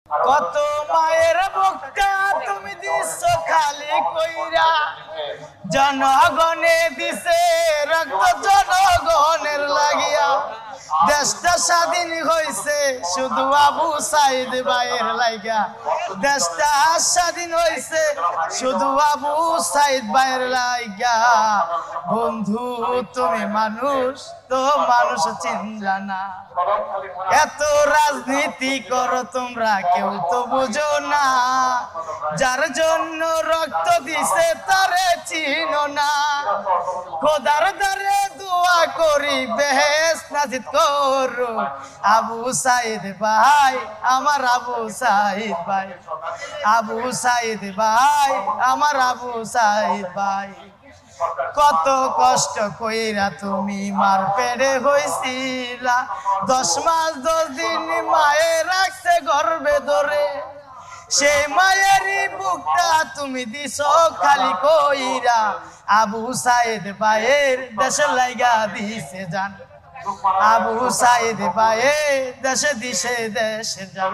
কত মায়ের বুকটা তুমি দিচ্ছ খালি কইরা, জনগণে দিছে রক্ত জনগণের লাগিয়া। দেশটা স্বাধীন হইছে শুধু আবু সাইদ ভাইয়ের লাইগা, দেশটা স্বাধীন হইছে শুধু আবু সাইদ ভাইয়ের লাইগা। বন্ধু তুমি মানুষ তো মানুষ চিনলা না, এত রাজনীতি করো তোমরা কেউ তো বুঝো না, যার জন্য রক্ত দিছে তারে চিনো না। খোদার দরে দোয়া করি বেহেশত নাসিব করো আবু সাইদ ভাই, আমার আবু সাইদ ভাই, আবু সাইদ ভাই, আমার আবু সাইদ ভাই। কত কষ্ট কইরা তুমি মার পেড়ে হইছিলা, 10 মাস 10 দিন মায়ে রাখছে গর্ভে ধরে, সেই মায়েরই বুকটা তুমি দিছো খালি কইরা। আবু সাইদ ভাইয়ের দেশের লাইগা দিছে জান, আবু সাইদ ভাইয়ের দেশে দিছে দেশের জান।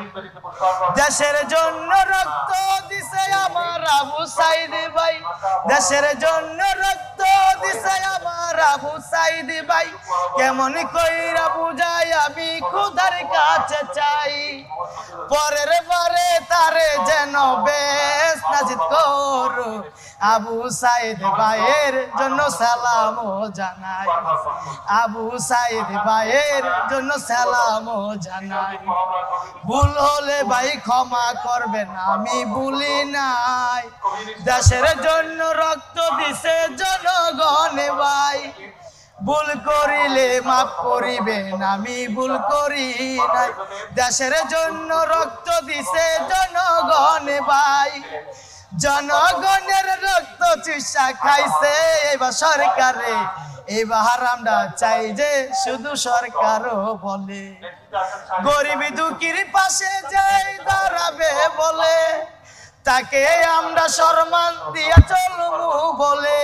দেশের জন্য রক্ত দিছে আমার আবু সাইদ ভাই, দেশের জন্য রক্ত দিছে আমার আবু সাইদ ভাই। কেমন কইরা বুঝাই আমি খোদার কাছে চাই, পরের বারে তারে যেন বেশ নাজিদ করো। আবু সাইদ ভাইয়ের জন্য সালাম জানাই, আবু সাইদ ভাইয়ের জন্য সালাম জানাই। ভুল হলে ভাই ক্ষমা করবেন, আমি ভুলি নাই, দেশের জন্য রক্ত দিছে জনগণ ভাই। ভুল করিলে মাফ করিবেন, আমি ভুল করি নাই, দেশের জন্য রক্ত দিছে জনগণ ভাই। জনগণের রক্ত চুষা খাইছে এবার সরকারে, এবার আমরা চাই যে শুধু সরকারও বলে, গরিবী দুঃখীর পাশে যাই দাঁড়াবে বলে, তাকে আমরা সম্মান দিয়া চলবো বলে।